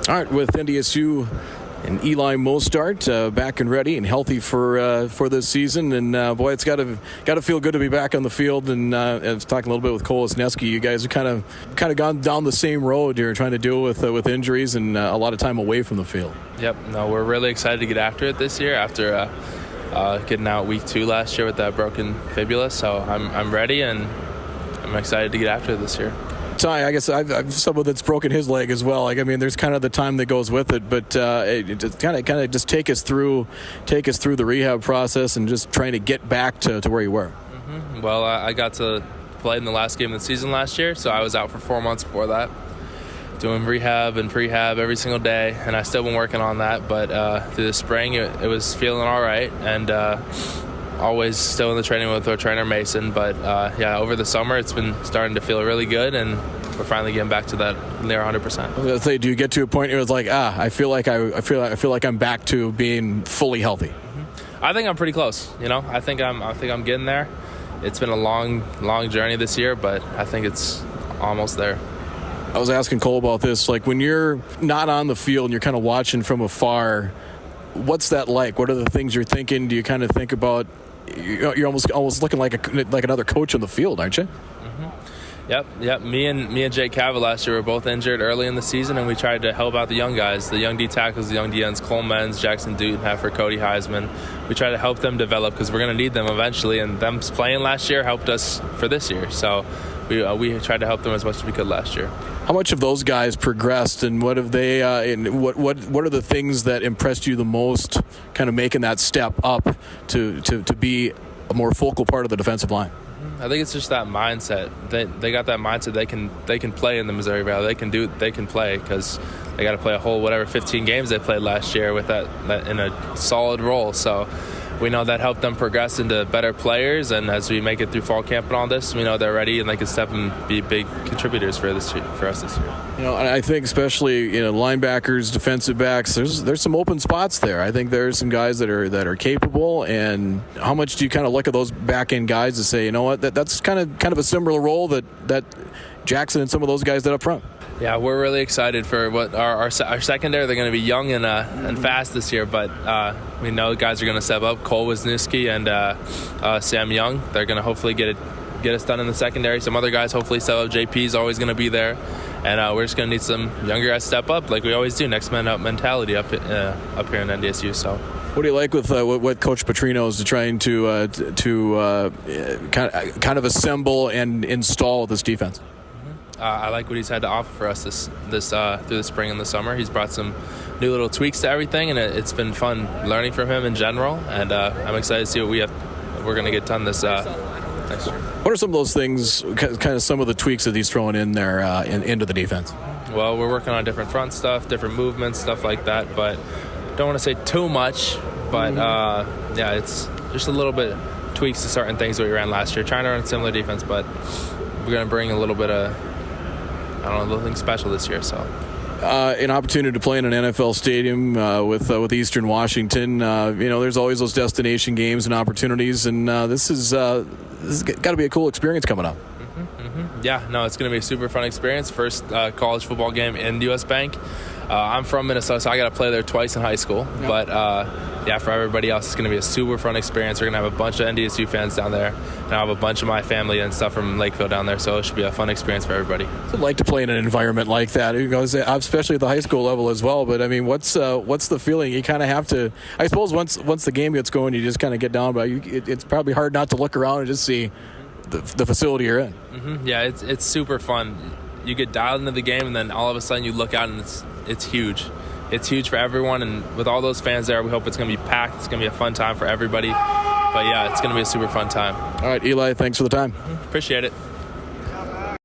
All right, with NDSU and Eli Mostaert back and ready and healthy for this season, and boy, it's got to feel good to be back on the field. And I was talking a little bit with Cole Wisniewski. You guys have kind of gone down the same road here, trying to deal with injuries and a lot of time away from the field. Yep. No, we're really excited to get after it this year after getting out week 2 last year with that broken fibula. So I'm ready and I'm excited to get after it this year. Ty, I guess I've someone that's broken his leg as well. There's kind of the time that goes with it, but kind of just take us through the rehab process and just trying to get back to where you were. Mm-hmm. Well, I got to play in the last game of the season last year, so I was out for 4 months before that, doing rehab and prehab every single day, and I still been working on that. But through the spring, it was feeling all right, and always still in the training with our trainer Mason, but over the summer it's been starting to feel really good, and we're finally getting back to that near 100%. I was gonna say, do you get to a point where it's like, I feel like I'm back to being fully healthy? Mm-hmm. I think I'm pretty close. I think I'm getting there. It's been a long journey this year, but I think it's almost there. I was asking Cole about this. Like, when you're not on the field and you're kind of watching from afar, what's that like? What are the things you're thinking? Do you kind of think about? You're almost looking like another coach on the field, aren't you? Mm-hmm. Yep. Me and Jake Cava last year were both injured early in the season, and we tried to help out the young guys, the young D tackles, the young D ends, Cole Menz, Jackson Dutenheffer, Cody Heisman. We tried to help them develop because we're going to need them eventually, and them playing last year helped us for this year. So we tried to help them as much as we could last year. How much have those guys progressed, and what have they? And what are the things that impressed you the most? Kind of making that step up to be a more focal part of the defensive line. I think it's just that mindset. They got that mindset. They can play in the Missouri Valley. They can play because they got to play a whole 15 games they played last year with that in a solid role. So we know that helped them progress into better players, and as we make it through fall camp and all this, we know they're ready and they can step and be big contributors for us this year. And I think especially linebackers, defensive backs, there's some open spots there. I think there's some guys that are capable. And how much do you kind of look at those back end guys to say, you know what, that's kind of a similar role that Jackson and some of those guys did up front? Yeah, we're really excited for what our secondary. They're going to be young and fast this year, but we know guys are going to step up. Cole Wisniewski and Sam Young. They're going to hopefully get us done in the secondary. Some other guys hopefully step up. JP is always going to be there, and we're just going to need some younger guys to step up like we always do. Next man up mentality up here in NDSU. So. What do you like with what Coach Petrino is trying to kind of assemble and install this defense? I like what he's had to offer for us this through the spring and the summer. He's brought some new little tweaks to everything, and it's been fun learning from him in general. And I'm excited to see what we're going to get done this next year. What are some of those things, kind of some of the tweaks that he's throwing in there into the defense? Well, we're working on different front stuff, different movements, stuff like that. But don't want to say too much. But it's just a little bit tweaks to certain things that we ran last year. Trying to run a similar defense, but we're going to bring a little bit of nothing special this year. So, an opportunity to play in an NFL stadium with Eastern Washington. There's always those destination games and opportunities, and this is got to be a cool experience coming up. Mm-hmm. Yeah, no, it's going to be a super fun experience. First college football game in US Bank. I'm from Minnesota, so I got to play there twice in high school. Yep. But for everybody else, it's going to be a super fun experience. We're going to have a bunch of NDSU fans down there, and I have a bunch of my family and stuff from Lakeville down there, so it should be a fun experience for everybody. I'd like to play in an environment like that, especially at the high school level as well. But I mean, what's the feeling? You kind of have to. I suppose once the game gets going, you just kind of get down. But it's probably hard not to look around and just see the facility you're in. Mm-hmm. Yeah, it's super fun. You get dialed into the game, and then all of a sudden you look out and it's huge. It's huge for everyone, and with all those fans there, we hope it's going to be packed. It's going to be a fun time for everybody. But yeah, it's going to be a super fun time. All right, Eli, thanks for the time. Appreciate it.